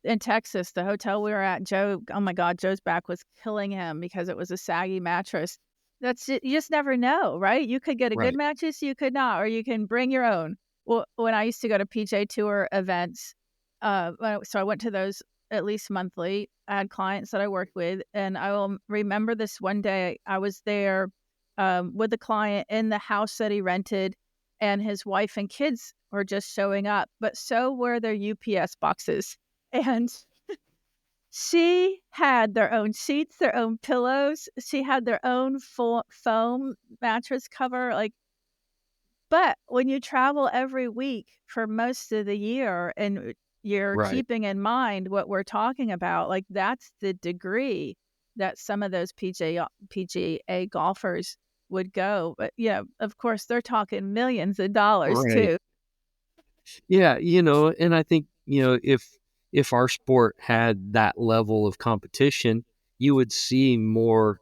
in Texas, the hotel we were at, Joe, oh my God, Joe's back was killing him because it was a saggy mattress. You just never know, right? You could get a good Right. mattress, you could not, or you can bring your own. Well, when I used to go to PJ Tour events, so I went to those at least monthly. I had clients that I worked with, and I will remember this one day I was there with a client in the house that he rented, and his wife and kids were just showing up, but so were their UPS boxes. And she had their own sheets, their own pillows. She had their own full foam mattress cover. Like, but when you travel every week for most of the year and you're Right. keeping in mind what we're talking about, like, that's the degree that some of those PGA golfers would go. But yeah, of course, they're talking millions of dollars Right. too. Yeah. And I think, if our sport had that level of competition, you would see more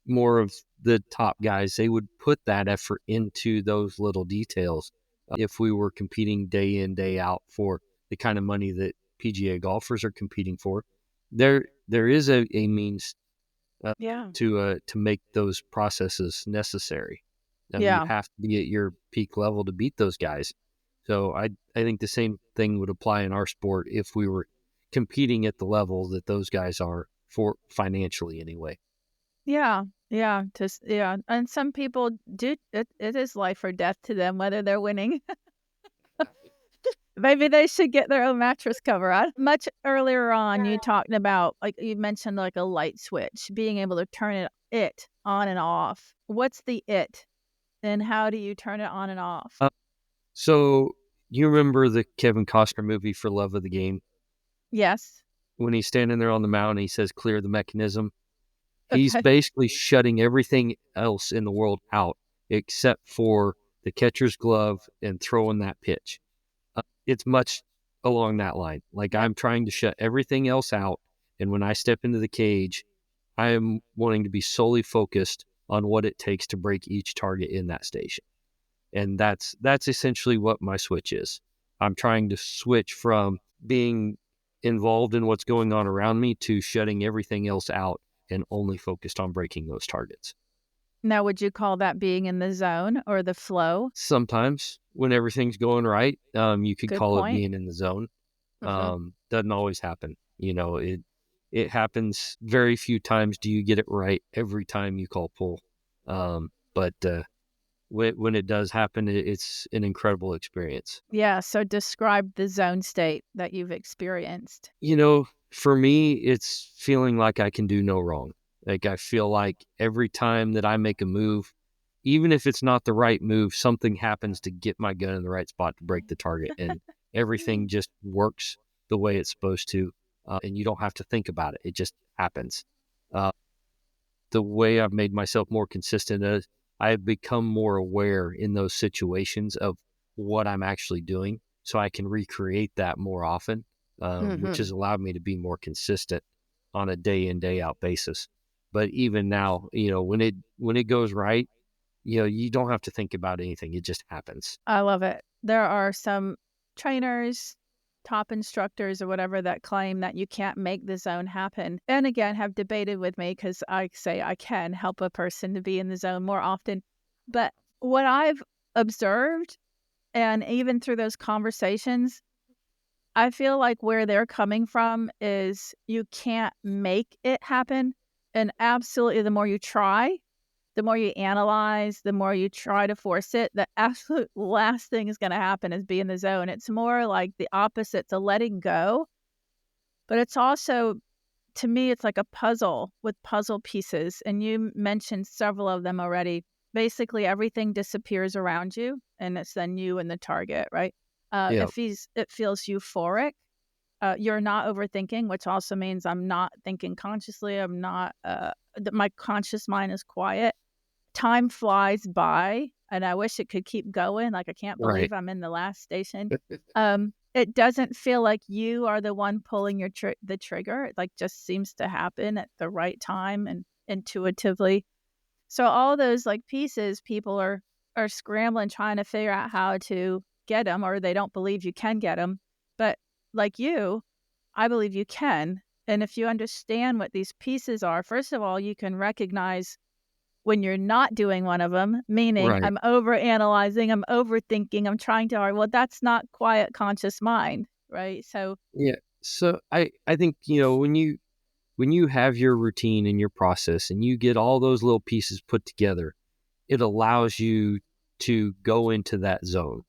of the top guys. They would put that effort into those little details. If we were competing day in, day out for the kind of money that PGA golfers are competing for. There is a means Yeah. to make those processes necessary. You Yeah. have to be at your peak level to beat those guys. So I think the same thing would apply in our sport if we were competing at the level that those guys are, for financially anyway. Yeah. Yeah. Yeah. And some people do, it is life or death to them, whether they're winning. Maybe they should get their own mattress cover. Much earlier on, you talked about, like you mentioned, like a light switch, being able to turn it on and off. What's the it? And how do you turn it on and off? So you remember the Kevin Costner movie For Love of the Game? Yes. When he's standing there on the mound and he says, clear the mechanism. He's Okay. basically shutting everything else in the world out except for the catcher's glove and throwing that pitch. It's much along that line. Like, Yep. I'm trying to shut everything else out. And when I step into the cage, I am wanting to be solely focused on what it takes to break each target in that station. And that's essentially what my switch is. I'm trying to switch from being involved in what's going on around me to shutting everything else out and only focused on breaking those targets. Now, would you call that being in the zone or the flow? Sometimes when everything's going right, you could Good call it point. being in the zone. Mhm. Doesn't always happen. It happens very few times. Do you get it right every time you call pull? But when it does happen, it's an incredible experience. Yeah. So describe the zone state that you've experienced. For me, it's feeling like I can do no wrong. Like, I feel like every time that I make a move, even if it's not the right move, something happens to get my gun in the right spot to break the target, and everything just works the way it's supposed to, and you don't have to think about it. It just happens. Uh, the way I've made myself more consistent is I've become more aware in those situations of what I'm actually doing, so I can recreate that more often, which has Mhm. allowed me to be more consistent on a day in, day out basis. But even now, when it goes right, you don't have to think about anything. It just happens. I love it. There are some trainers, top instructors, or whatever that claim that you can't make the zone happen. And again, have debated with me because I say I can help a person to be in the zone more often. But what I've observed, and even through those conversations, I feel like where they're coming from is you can't make it happen. And absolutely, the more you try, the more you analyze, the more you try to force it, the absolute last thing is gonna happen is be in the zone. It's more like the opposite to letting go, but it's also, to me, it's like a puzzle with puzzle pieces, and you mentioned several of them already. Basically, everything disappears around you, and it's then you and the target, right? Yeah, It feels euphoric. You're not overthinking, which also means I'm not thinking consciously. I'm not, my conscious mind is quiet. Time flies by, and I wish it could keep going, like, I can't right. believe I'm in the last station. It doesn't feel like you are the one pulling the trigger. It, like, just seems to happen at the right time and intuitively. So all those, like, pieces, people are scrambling trying to figure out how to get them, or they don't believe you can get them. But like you, I believe you can, and if you understand what these pieces are, first of all, you can recognize when you're not doing one of them, meaning Right. I'm overanalyzing, I'm overthinking, I'm trying too hard. Well, that's not quiet, conscious mind, right? So, Yeah. So I think, when you have your routine and your process and you get all those little pieces put together, it allows you to go into that zone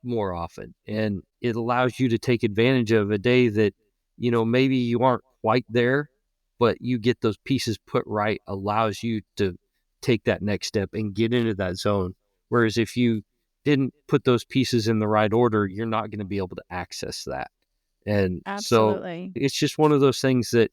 more often. And it allows you to take advantage of a day that, maybe you aren't quite there, but you get those pieces put right, allows you to take that next step and get into that zone. Whereas if you didn't put those pieces in the right order, you're not going to be able to access that. And so absolutely. it's just one of those things that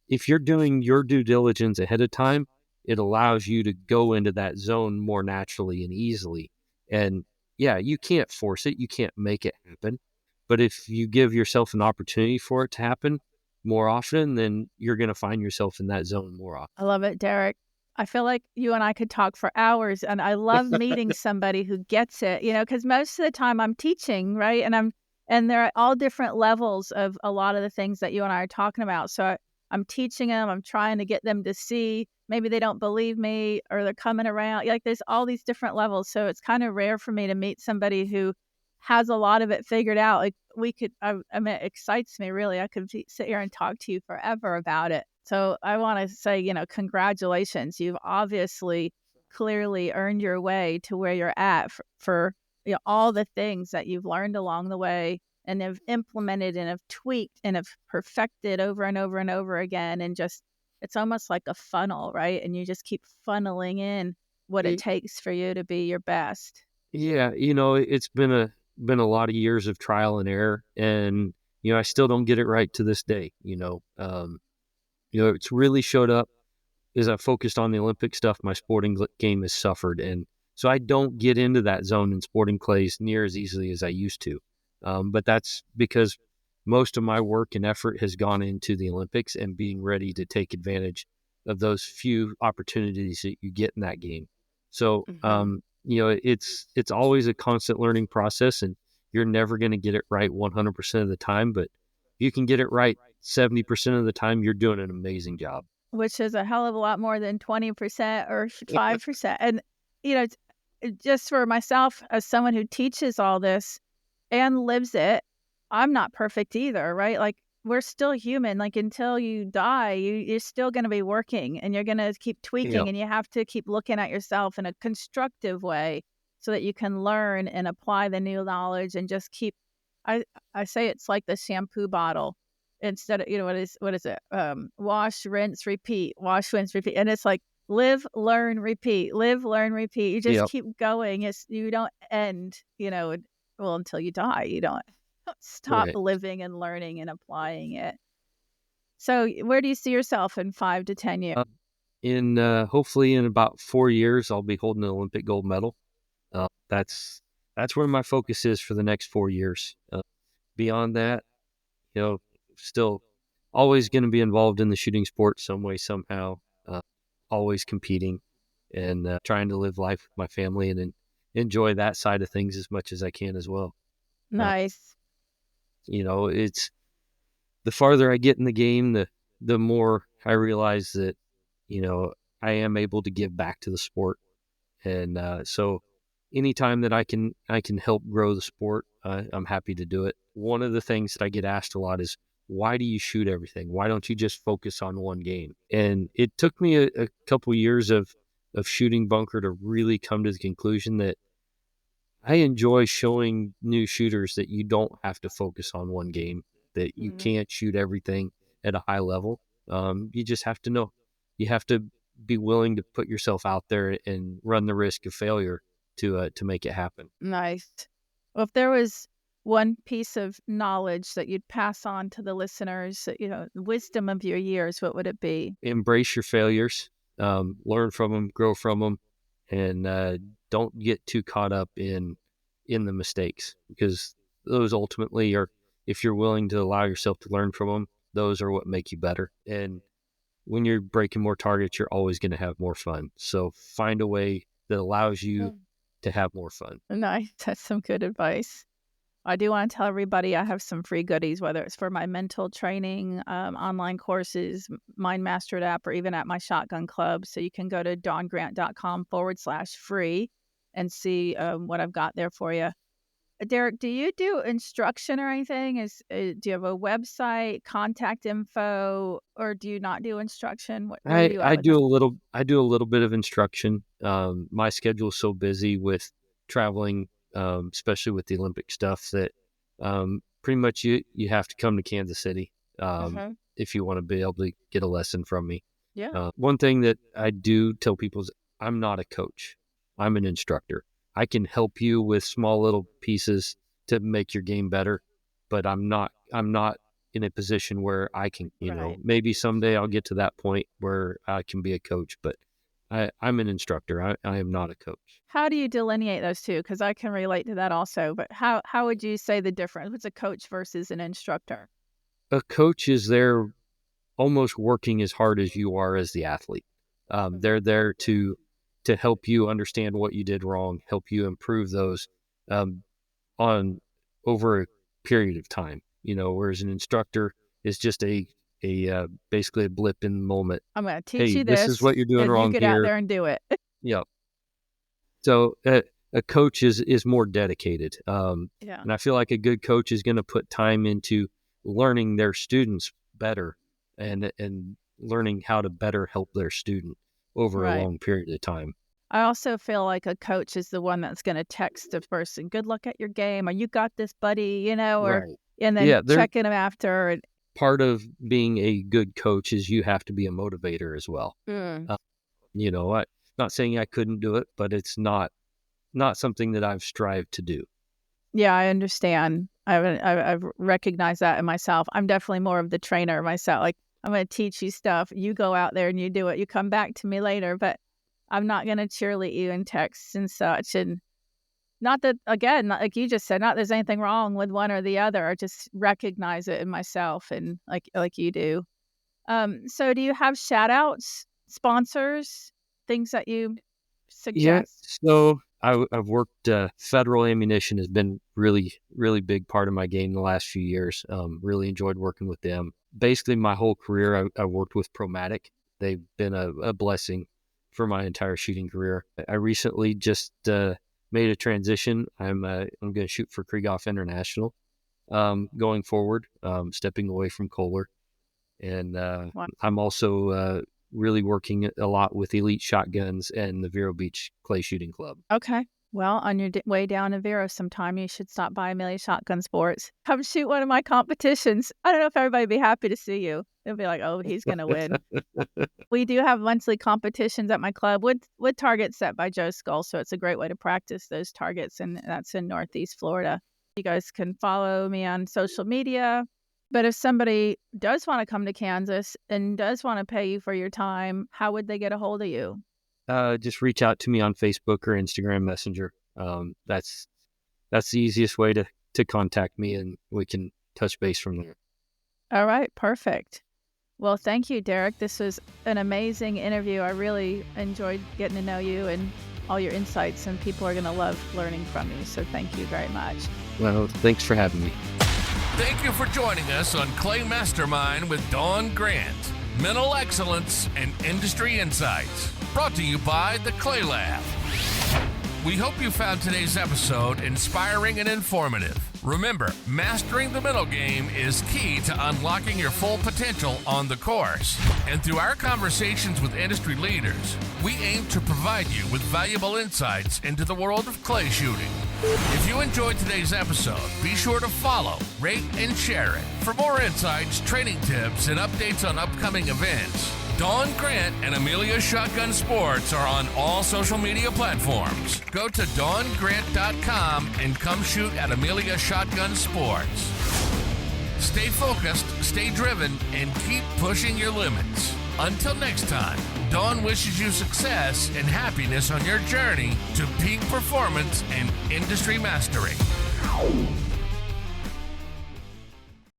if you're doing your due diligence ahead of time, it allows you to go into that zone more naturally and easily. And yeah, you can't force it, you can't make it happen. But if you give yourself an opportunity for it to happen more often, then you're going to find yourself in that zone more often. I love it, Derrick. I feel like you and I could talk for hours, and I love meeting somebody who gets it, because most of the time I'm teaching, right? And I'm And they're at all different levels of a lot of the things that you and I are talking about. So I'm teaching them, I'm trying to get them to see. Maybe they don't believe me or they're coming around. Like there's all these different levels. So it's kind of rare for me to meet somebody who has a lot of it figured out. Like I mean, it excites me really. I could sit here and talk to you forever about it. So I want to say, congratulations. You've obviously clearly earned your way to where you're at for all the things that you've learned along the way and have implemented and have tweaked and have perfected over and over and over again. And just, it's almost like a funnel, right? And you just keep funneling in what it takes for you to be your best. Yeah, it's been a lot of years of trial and error, and I still don't get it right to this day. It's really showed up as I focused on the Olympic stuff. My sporting game has suffered, and so I don't get into that zone in sporting clays near as easily as I used to. But that's because most of my work and effort has gone into the Olympics and being ready to take advantage of those few opportunities that you get in that game. So, it's always a constant learning process, and you're never going to get it right 100% of the time, but you can get it right 70% of the time, you're doing an amazing job. Which is a hell of a lot more than 20% or 5%. And, just for myself, as someone who teaches all this and lives it, I'm not perfect either, right? Like, we're still human. Like, until you die, you're still going to be working and you're going to keep tweaking, and you have to keep looking at yourself in a constructive way so that you can learn and apply the new knowledge and just keep. I say it's like the shampoo bottle. Instead of, what is it? Wash, rinse, repeat, wash, rinse, repeat. And it's like live, learn, repeat, live, learn, repeat. You just keep going. You don't end, until you die. You don't stop living and learning and applying it. So where do you see yourself in 5 to 10 years? Hopefully in about 4 years, I'll be holding an Olympic gold medal. That's where my focus is for the next 4 years. Beyond that, still always going to be involved in the shooting sport some way, somehow, always competing and trying to live life with my family and enjoy that side of things as much as I can as well. Nice. It's the farther I get in the game, the more I realize that, I am able to give back to the sport. And so anytime that I can help grow the sport, I'm happy to do it. One of the things that I get asked a lot is, why do you shoot everything? Why don't you just focus on one game? And it took me a couple years of shooting bunker to really come to the conclusion that I enjoy showing new shooters that you don't have to focus on one game, that you can't shoot everything at a high level. You just have to know. You have to be willing to put yourself out there and run the risk of failure to make it happen. Nice. Well, if there was one piece of knowledge that you'd pass on to the listeners, the wisdom of your years, what would it be? Embrace your failures, learn from them, grow from them, and don't get too caught up in the mistakes, because those ultimately are, if you're willing to allow yourself to learn from them, those are what make you better. And when you're breaking more targets, you're always going to have more fun. So find a way that allows you to have more fun. Nice. That's some good advice. I do want to tell everybody I have some free goodies, whether it's for my mental training, online courses, Mind Mastered app, or even at my Shotgun Club. So you can go to dawngrant.com/free and see what I've got there for you. Derrick, do you do instruction or anything? Do you have a website, contact info, or do you not do instruction? I do a little bit of instruction. My schedule is so busy with traveling, especially with the Olympic stuff, that pretty much you have to come to Kansas City if you want to be able to get a lesson from me. Yeah. One thing that I do tell people is I'm not a coach. I'm an instructor. I can help you with small little pieces to make your game better, but I'm not in a position where I can, maybe someday I'll get to that point where I can be a coach, but I'm an instructor. I am not a coach. How do you delineate those two? Because I can relate to that also, but how would you say the difference? What's a coach versus an instructor? A coach is there almost working as hard as you are as the athlete. They're there to help you understand what you did wrong, help you improve those on over period of time, whereas an instructor is just basically a blip in the moment. I'm going to teach Hey, you this. This is what you're doing wrong you get here. out there and do it. Yep. So a coach is more dedicated. Yeah. And I feel like a good coach is going to put time into learning their students better and learning how to better help their student over a long period of time. I also feel like a coach is the one that's going to text the person, good luck at your game, or you got this, buddy, and then checking them after. Part of being a good coach is you have to be a motivator as well. I'm not saying I couldn't do it, but it's not something that I've strived to do. Yeah, I understand. I've recognized that in myself. I'm definitely more of the trainer myself. Like, I'm going to teach you stuff. You go out there and you do it. You come back to me later, but I'm not going to cheerlead you in texts and such. And not that, again, like you just said, not there's anything wrong with one or the other. I just recognize it in myself and like you do. So do you have shout outs, sponsors, things that you suggest? Yeah, so I've worked, Federal Ammunition has been really, really big part of my game the last few years. Really enjoyed working with them. Basically, my whole career, I worked with Promatic. They've been a blessing for my entire shooting career. I recently just made a transition. I'm going to shoot for Krieghoff International going forward, stepping away from Kohler. And I'm also really working a lot with Elite Shotguns and the Vero Beach Clay Shooting Club. Okay. Well, on your way down to Vero sometime, you should stop by Amelia Shotgun Sports. Come shoot one of my competitions. I don't know if everybody would be happy to see you. They'll be like, oh, he's going to win. We do have monthly competitions at my club with targets set by Joe Skull, so it's a great way to practice those targets, and that's in Northeast Florida. You guys can follow me on social media. But if somebody does want to come to Kansas and does want to pay you for your time, how would they get a hold of you? Just reach out to me on Facebook or Instagram Messenger. That's the easiest way to contact me, and we can touch base from there. All right, perfect. Well, thank you, Derrick. This was an amazing interview. I really enjoyed getting to know you and all your insights, and people are going to love learning from you. So thank you very much. Well, thanks for having me. Thank you for joining us on Clay Mastermind with Dawn Grant. Mental excellence and industry insights. Brought to you by the Clay Lab. We hope you found today's episode inspiring and informative. Remember, mastering the mental game is key to unlocking your full potential on the course. And through our conversations with industry leaders, we aim to provide you with valuable insights into the world of clay shooting. If you enjoyed today's episode, be sure to follow, rate, and share it. For more insights, training tips, and updates on upcoming events, Dawn Grant and Amelia Shotgun Sports are on all social media platforms. Go to dawngrant.com and come shoot at Amelia Shotgun Sports. Stay focused, stay driven, and keep pushing your limits. Until next time, Dawn wishes you success and happiness on your journey to peak performance and industry mastery.